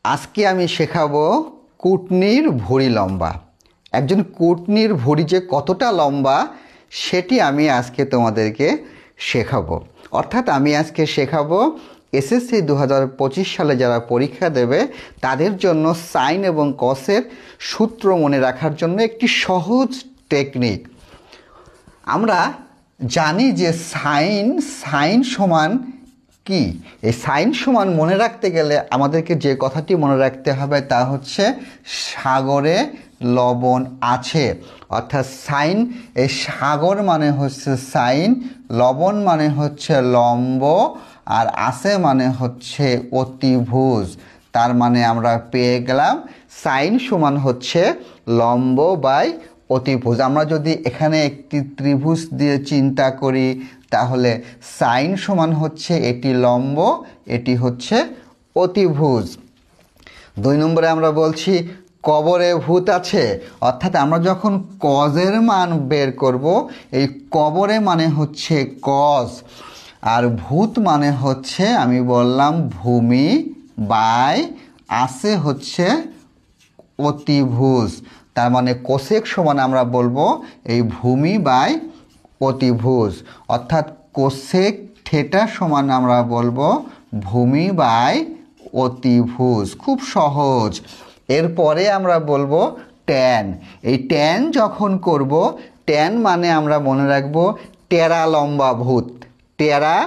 আজকে আমি শেখাবো কুটনির ভুঁড়ি লম্বা। একজন কুটনির ভুঁড়ি যে কতটা লম্বা সেটি আমি আজকে তোমাদেরকে শেখাবো। অর্থাৎ আমি আজকে শেখাবো এসএসসি 2025 সালে যারা পরীক্ষা দেবে তাদের জন্য সাইন এবং কসের সূত্র মনে রাখার জন্য একটি সহজ টেকনিক। আমরা জানি যে সাইন সমান কি। এই সাইন সমান মনে রাখতে গেলে আমাদেরকে যে কথাটি মনে রাখতে হবে তা হচ্ছে সাগরে লবণ আছে। অর্থাৎ সাইন, এই সাগর মানে হচ্ছে সাইন, লবণ মানে হচ্ছে লম্ব, আর আছে মানে হচ্ছে অতিভুজ। তার মানে আমরা পেয়ে গেলাম সাইন সমান হচ্ছে লম্ব বাই অতিভুজ। আমরা যদি এখানে একটি ত্রিভুজ দিয়ে চিন্তা করি তাহলে সাইন সমান হচ্ছে এটি লম্ব, এটি হচ্ছে অতিভুজ। 2 নম্বরে আমরা বলছি কবরে ভূত আছে। অর্থাৎ আমরা যখন কজের মান বের করব, এই কবরে মানে হচ্ছে কজ, আর ভূত মানে হচ্ছে আমি বললাম ভূমি বাই আছে হচ্ছে অতিভুজ। তার মানে কোসেক সমান আমরা বলবো এই ভূমি বাই অতিভুজ। অর্থাৎ কোসেক থিটা সমান আমরা বলবো ভূমি বাই অতিভুজ। খুব সহজ। এরপরে আমরা বলবো ট্যান। এই ট্যান যখন করব, ট্যান মানে আমরা মনে রাখবো টেরা লম্বা ভূত, টেরা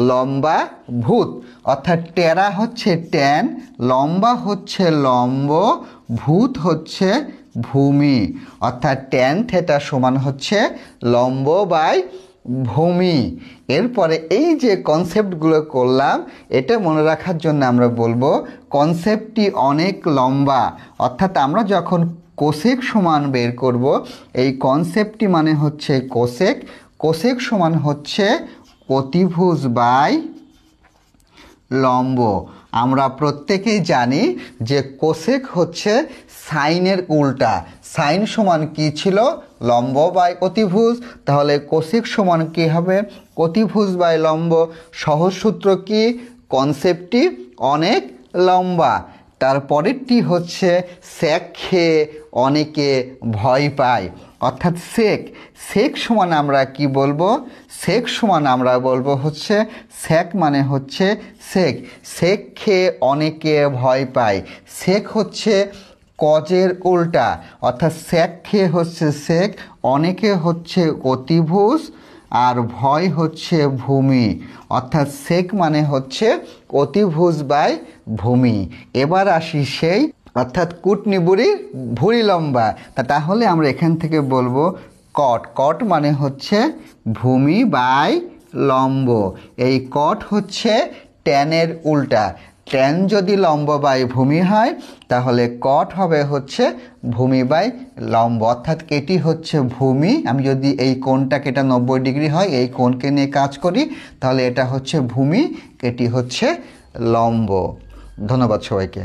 লম্বা ভূত। অর্থাৎ টেরা হচ্ছে ট্যান, লম্বা হচ্ছে লম্ব, ভূত হচ্ছে ভূমি। অর্থাৎ ট্যান থিটা সমান হচ্ছে লম্ব বাই ভূমি। এরপরে এই যে কনসেপ্টগুলো করলাম এটা মনে রাখার জন্য আমরা বলবো কনসেপ্টটি অনেক লম্বা। অর্থাৎ আমরা যখন কোসেক সমান বের করব, এই কনসেপ্টটি মানে হচ্ছে কোসেক, কোসেক সমান হচ্ছে অতিভুজ বাই লম্ব। আমরা প্রত্যেকেই জানি যে কোসেক হচ্ছে সাইনের উল্টা। সাইন সমান কি ছিল? লম্ব বাই অতিভুজ। তাহলে কোসেক সমান কি হবে? অতিভুজ বাই লম্ব। সহজ সূত্র কি? কনসেপ্টটি অনেক লম্বা। তারপরেরটি হচ্ছে সেক খেয়ে অনেকে ভয় পায়। অর্থাৎ সেক সমান আমরা কি বলবো? সেক সমান আমরা বলবো হচ্ছে সেক মানে হচ্ছে সেক খেয়ে অনেকে ভয় পায়। সেক হচ্ছে কজের উল্টা। অর্থাৎ সেক খেয়ে হচ্ছে সেক, অনেকে হচ্ছে অতিভুজ, আর ভয় হচ্ছে ভূমি। অর্থাৎ সেক মানে হচ্ছে অতিভুজ বাই ভূমি। এবার আসি সেই অর্থাৎ কুটনি ভুঁড়ি লম্বা। তাহলে আমরা এখান থেকে বলবো কট মানে হচ্ছে ভূমি বাই লম্ব। এই কট হচ্ছে ট্যানের উল্টা। ট্যান যদি লম্ব বাই ভূমি হয় তাহলে কট হবে হচ্ছে ভূমি বাই লম্ব। অর্থাৎ এটি হচ্ছে ভূমি। আমি যদি এই কোণটাকে, এটা 90 ডিগ্রি হয়, এই কোণকে নিয়ে কাজ করি তাহলে এটা হচ্ছে ভূমি, এটি হচ্ছে লম্ব। ধন্যবাদ সবাইকে।